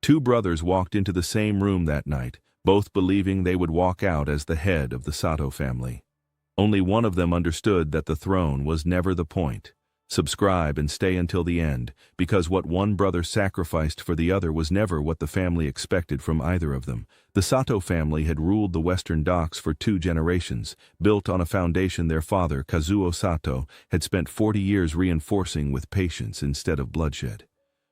Two brothers walked into the same room that night, both believing they would walk out as the head of the Sato family. Only one of them understood that the throne was never the point. Subscribe and stay until the end, because what one brother sacrificed for the other was never what the family expected from either of them. The Sato family had ruled the western docks for 2 generations, built on a foundation their father, Kazuo Sato, had spent 40 years reinforcing with patience instead of bloodshed.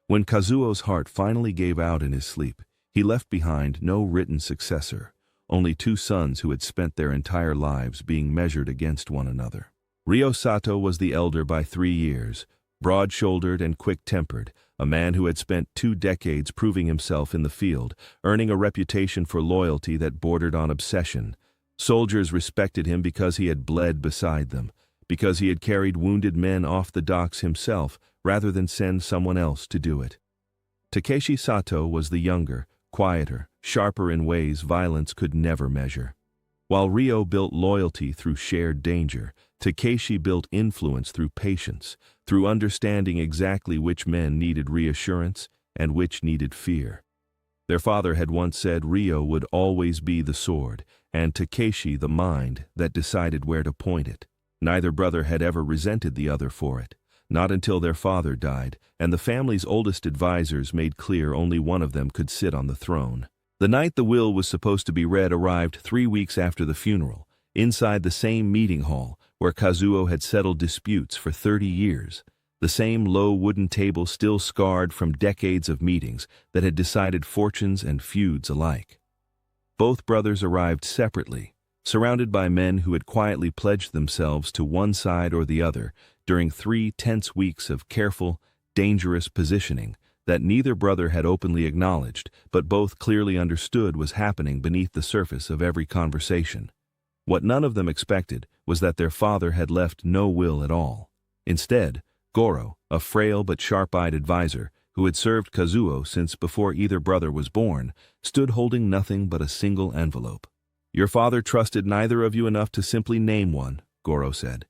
When Kazuo's heart finally gave out in his sleep, he left behind no written successor, only 2 sons who had spent their entire lives being measured against one another. Ryo Sato was the elder by 3 years, broad-shouldered and quick-tempered, a man who had spent 2 decades proving himself in the field, earning a reputation for loyalty that bordered on obsession. Soldiers respected him because he had bled beside them, because he had carried wounded men off the docks himself rather than send someone else to do it. Takeshi Sato was the younger, quieter, sharper in ways violence could never measure. While Ryo built loyalty through shared danger, Takeshi built influence through patience, through understanding exactly which men needed reassurance and which needed fear. Their father had once said Ryo would always be the sword, and Takeshi the mind that decided where to point it. Neither brother had ever resented the other for it, not until their father died, and the family's oldest advisors made clear only one of them could sit on the throne. The night the will was supposed to be read arrived 3 weeks after the funeral, inside the same meeting hall where Kazuo had settled disputes for 30 years, the same low wooden table still scarred from decades of meetings that had decided fortunes and feuds alike. Both brothers arrived separately, surrounded by men who had quietly pledged themselves to one side or the other during 3 tense weeks of careful, dangerous positioning that neither brother had openly acknowledged, but both clearly understood was happening beneath the surface of every conversation. What none of them expected was that their father had left no will at all. Instead, Goro, a frail but sharp-eyed advisor who had served Kazuo since before either brother was born, stood holding nothing but a single envelope. "Your father trusted neither of you enough to simply name one," Goro said.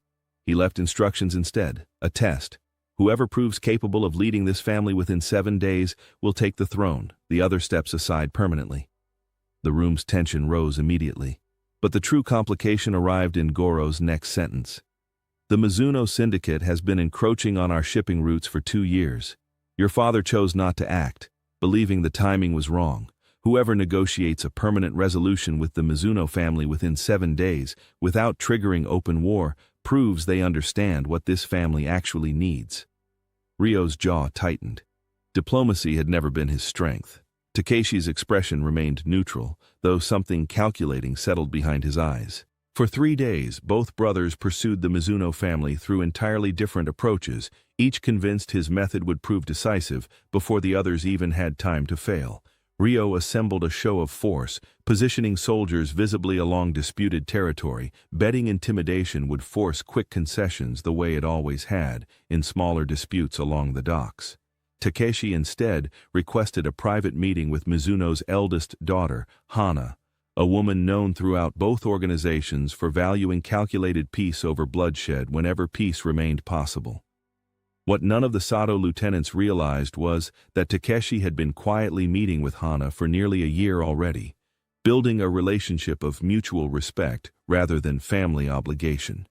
"He left instructions instead, a test. Whoever proves capable of leading this family within 7 days will take the throne, the other steps aside permanently." The room's tension rose immediately. But the true complication arrived in Goro's next sentence. "The Mizuno syndicate has been encroaching on our shipping routes for 2 years. Your father chose not to act, believing the timing was wrong. Whoever negotiates a permanent resolution with the Mizuno family within 7 days, without triggering open war, proves they understand what this family actually needs." Ryo's jaw tightened. Diplomacy had never been his strength. Takeshi's expression remained neutral, though something calculating settled behind his eyes. For 3 days, both brothers pursued the Mizuno family through entirely different approaches, each convinced his method would prove decisive before the others even had time to fail. Ryo assembled a show of force, positioning soldiers visibly along disputed territory, betting intimidation would force quick concessions the way it always had in smaller disputes along the docks. Takeshi instead requested a private meeting with Mizuno's eldest daughter, Hana, a woman known throughout both organizations for valuing calculated peace over bloodshed whenever peace remained possible. What none of the Sato lieutenants realized was that Takeshi had been quietly meeting with Hana for nearly a year already, building a relationship of mutual respect rather than family obligation.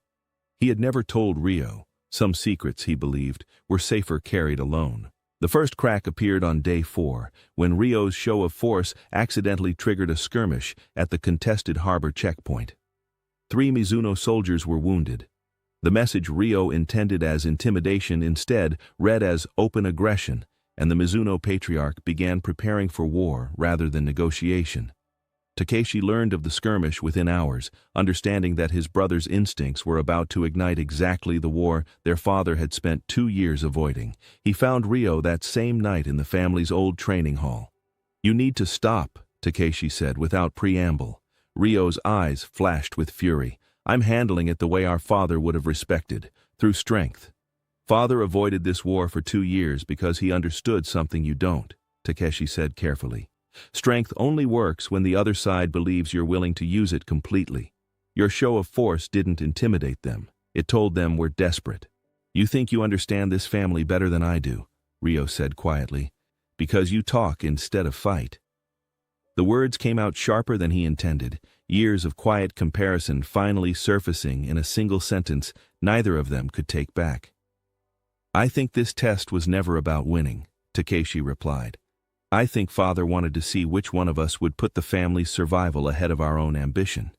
He had never told Ryo. Some secrets, he believed, were safer carried alone. The first crack appeared on day 4, when Ryo's show of force accidentally triggered a skirmish at the contested harbor checkpoint. 3 Mizuno soldiers were wounded. The message Ryo intended as intimidation instead read as open aggression, and the Mizuno patriarch began preparing for war rather than negotiation. Takeshi learned of the skirmish within hours, understanding that his brother's instincts were about to ignite exactly the war their father had spent 2 years avoiding. He found Ryo that same night in the family's old training hall. "You need to stop," Takeshi said without preamble. Ryo's eyes flashed with fury. "I'm handling it the way our father would have respected, through strength. Father avoided this war for 2 years because he understood something you don't," Takeshi said carefully. "Strength only works when the other side believes you're willing to use it completely. Your show of force didn't intimidate them. It told them we're desperate. You think you understand this family better than I do," Ryo said quietly. because you talk instead of fight." The words came out sharper than he intended, years of quiet comparison finally surfacing in a single sentence neither of them could take back. "I think this test was never about winning," Takeshi replied. "I think Father wanted to see which one of us would put the family's survival ahead of our own ambition."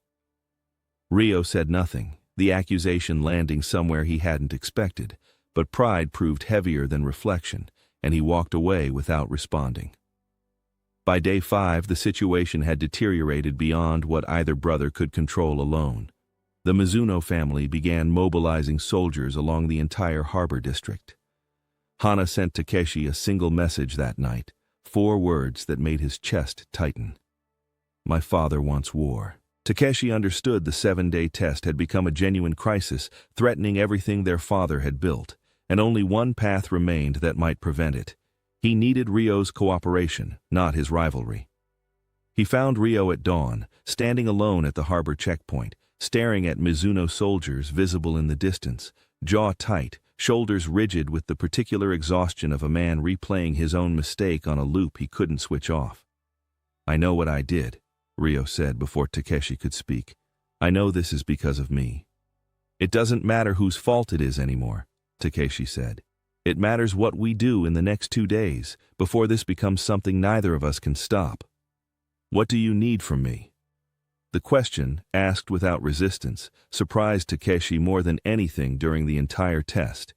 Rio said nothing, the accusation landing somewhere he hadn't expected, but pride proved heavier than reflection, and he walked away without responding. By day 5, the situation had deteriorated beyond what either brother could control alone. The Mizuno family began mobilizing soldiers along the entire harbor district. Hana sent Takeshi a single message that night, 4 words that made his chest tighten. "My father wants war." Takeshi understood the 7-day test had become a genuine crisis, threatening everything their father had built, and only one path remained that might prevent it. He needed Rio's cooperation, not his rivalry. He found Rio at dawn, standing alone at the harbor checkpoint, staring at Mizuno soldiers visible in the distance, jaw tight, shoulders rigid with the particular exhaustion of a man replaying his own mistake on a loop he couldn't switch off. "I know what I did," Rio said before Takeshi could speak. "I know this is because of me." "It doesn't matter whose fault it is anymore," Takeshi said. "It matters what we do in the next 2 days, before this becomes something neither of us can stop. What do you need from me?" The question, asked without resistance, surprised Takeshi more than anything during the entire test.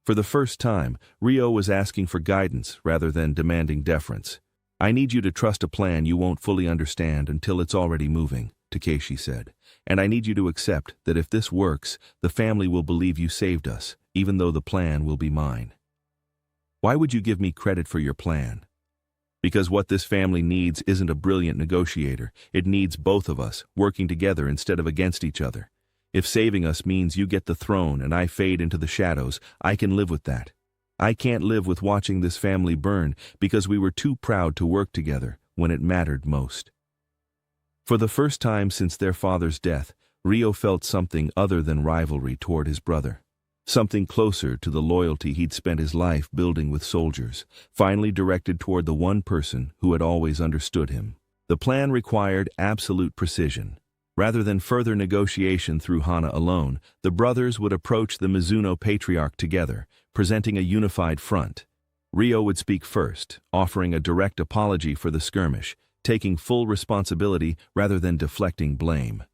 For the first time, Rio was asking for guidance rather than demanding deference. "I need you to trust a plan you won't fully understand until it's already moving," Takeshi said. "And I need you to accept that if this works, the family will believe you saved us, even though the plan will be mine." "Why would you give me credit for your plan?" "Because what this family needs isn't a brilliant negotiator. It needs both of us, working together instead of against each other. If saving us means you get the throne and I fade into the shadows, I can live with that. I can't live with watching this family burn because we were too proud to work together when it mattered most." For the first time since their father's death, Rio felt something other than rivalry toward his brother. Something closer to the loyalty he'd spent his life building with soldiers, finally directed toward the one person who had always understood him. The plan required absolute precision. Rather than further negotiation through Hana alone, the brothers would approach the Mizuno patriarch together, presenting a unified front. Rio would speak first, offering a direct apology for the skirmish, taking full responsibility rather than deflecting blame.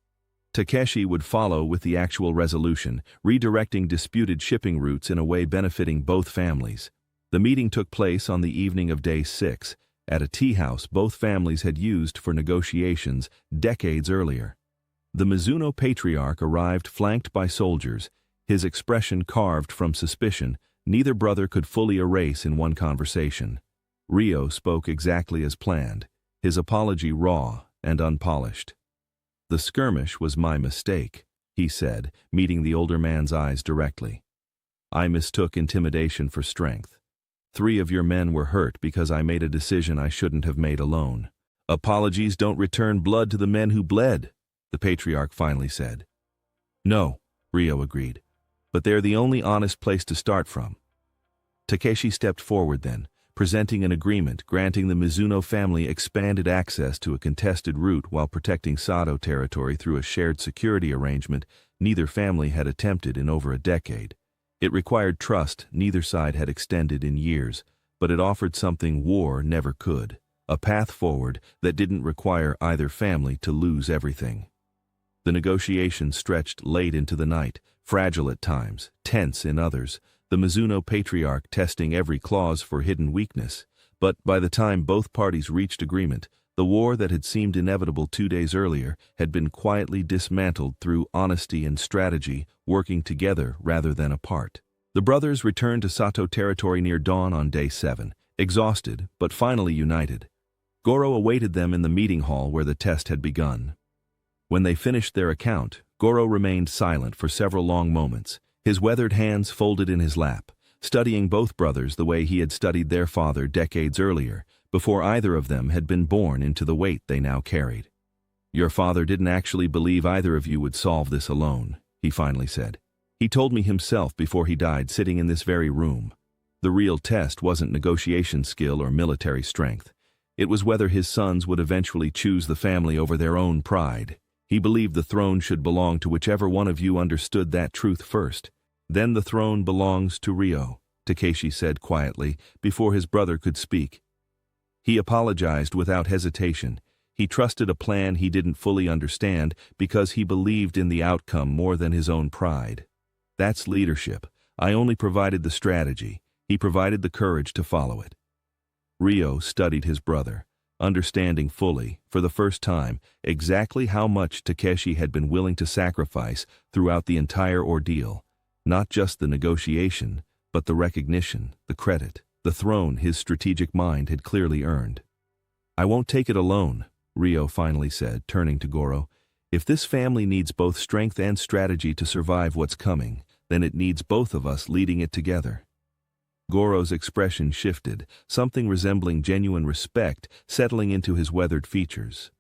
Takeshi would follow with the actual resolution, redirecting disputed shipping routes in a way benefiting both families. The meeting took place on the evening of day 6, at a tea house both families had used for negotiations decades earlier. The Mizuno patriarch arrived flanked by soldiers, his expression carved from suspicion neither brother could fully erase in one conversation. Rio spoke exactly as planned, his apology raw and unpolished. "The skirmish was my mistake," he said, meeting the older man's eyes directly. "I mistook intimidation for strength. 3 of your men were hurt because I made a decision I shouldn't have made alone. Apologies don't return blood to the men who bled," the patriarch finally said. "No," Rio agreed, "but they're the only honest place to start from." Takeshi stepped forward then, presenting an agreement granting the Mizuno family expanded access to a contested route while protecting Sato territory through a shared security arrangement neither family had attempted in over a decade. It required trust neither side had extended in years, but it offered something war never could, a path forward that didn't require either family to lose everything. The negotiations stretched late into the night, fragile at times, tense in others, the Mizuno patriarch testing every clause for hidden weakness. But by the time both parties reached agreement, the war that had seemed inevitable 2 days earlier had been quietly dismantled through honesty and strategy, working together rather than apart. The brothers returned to Sato territory near dawn on day 7, exhausted but finally united. Goro awaited them in the meeting hall where the test had begun. When they finished their account, Goro remained silent for several long moments, his weathered hands folded in his lap, studying both brothers the way he had studied their father decades earlier, before either of them had been born into the weight they now carried. "Your father didn't actually believe either of you would solve this alone," he finally said. "He told me himself before he died sitting in this very room. The real test wasn't negotiation skill or military strength. It was whether his sons would eventually choose the family over their own pride. He believed the throne should belong to whichever one of you understood that truth first. Then the throne belongs to Ryo, Takeshi said quietly, before his brother could speak. He apologized without hesitation. He trusted a plan he didn't fully understand because he believed in the outcome more than his own pride. That's leadership. I only provided the strategy. He provided the courage to follow it. Ryo studied his brother, understanding fully, for the first time, exactly how much Takeshi had been willing to sacrifice throughout the entire ordeal. Not just the negotiation, but the recognition, the credit, the throne his strategic mind had clearly earned. I won't take it alone, Ryo finally said, turning to Goro. If this family needs both strength and strategy to survive what's coming, then it needs both of us leading it together. Goro's expression shifted, something resembling genuine respect settling into his weathered features.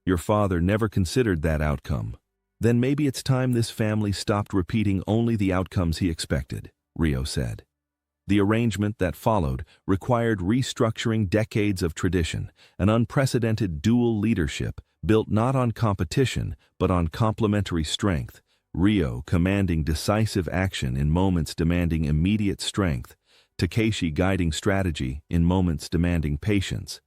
Your father never considered that outcome. Then maybe it's time this family stopped repeating only the outcomes he expected, Ryo said. The arrangement that followed required restructuring decades of tradition, an unprecedented dual leadership built not on competition but on complementary strength, Ryo commanding decisive action in moments demanding immediate strength, Takeshi guiding strategy in moments demanding patience.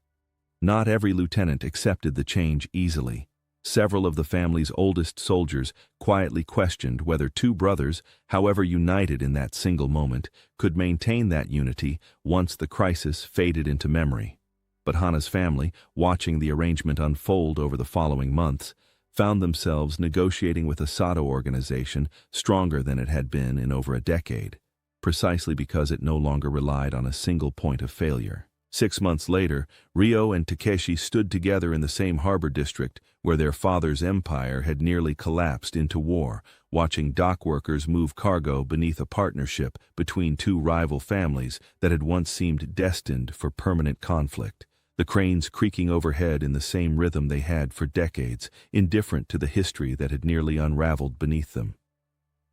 Not every lieutenant accepted the change easily. Several of the family's oldest soldiers quietly questioned whether two brothers, however united in that single moment, could maintain that unity once the crisis faded into memory. But Hana's family, watching the arrangement unfold over the following months, found themselves negotiating with a Sato organization stronger than it had been in over a decade, precisely because it no longer relied on a single point of failure. 6 months later, Ryo and Takeshi stood together in the same harbor district where their father's empire had nearly collapsed into war, watching dock workers move cargo beneath a partnership between two rival families that had once seemed destined for permanent conflict. The cranes creaking overhead in the same rhythm they had for decades, indifferent to the history that had nearly unraveled beneath them.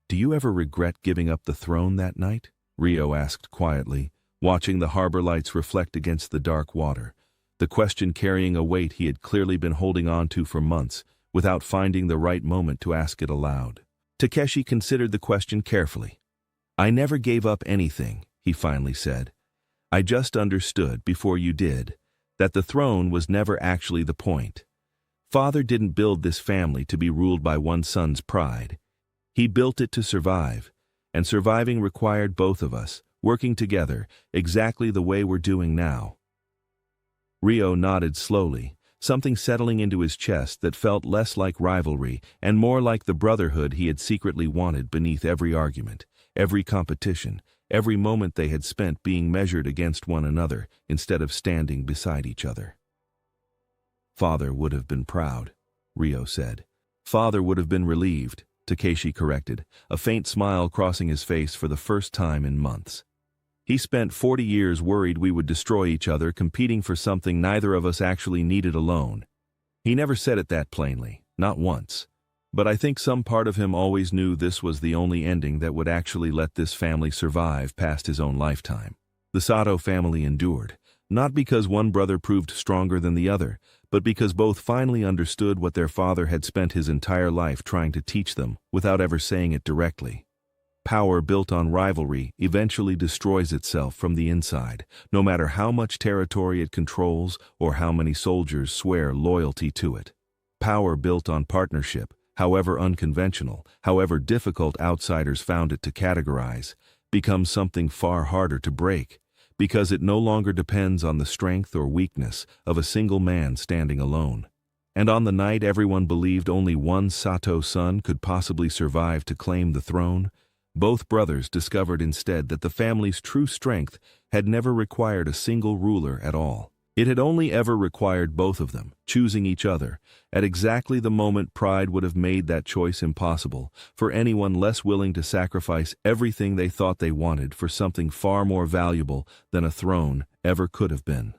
"Do you ever regret giving up the throne that night?" Ryo asked quietly, watching the harbor lights reflect against the dark water, the question carrying a weight he had clearly been holding on to for months, without finding the right moment to ask it aloud. Takeshi considered the question carefully. "I never gave up anything," he finally said. "I just understood, before you did, that the throne was never actually the point. Father didn't build this family to be ruled by one son's pride. He built it to survive, and surviving required both of us, working together, exactly the way we're doing now." Ryo nodded slowly, something settling into his chest that felt less like rivalry and more like the brotherhood he had secretly wanted beneath every argument, every competition, every moment they had spent being measured against one another instead of standing beside each other. "Father would have been proud," Ryo said. "Father would have been relieved," Takeshi corrected, a faint smile crossing his face for the first time in months. "He spent 40 years worried we would destroy each other, competing for something neither of us actually needed alone. He never said it that plainly, not once. But I think some part of him always knew this was the only ending that would actually let this family survive past his own lifetime. The Sato family endured, not because one brother proved stronger than the other, but because both finally understood what their father had spent his entire life trying to teach them without ever saying it directly. Power built on rivalry eventually destroys itself from the inside, no matter how much territory it controls or how many soldiers swear loyalty to it. Power built on partnership, however unconventional, however difficult outsiders found it to categorize, becomes something far harder to break, because it no longer depends on the strength or weakness of a single man standing alone. And on the night everyone believed only one Sato son could possibly survive to claim the throne, both brothers discovered instead that the family's true strength had never required a single ruler at all. It had only ever required both of them, choosing each other, at exactly the moment pride would have made that choice impossible, for anyone less willing to sacrifice everything they thought they wanted for something far more valuable than a throne ever could have been.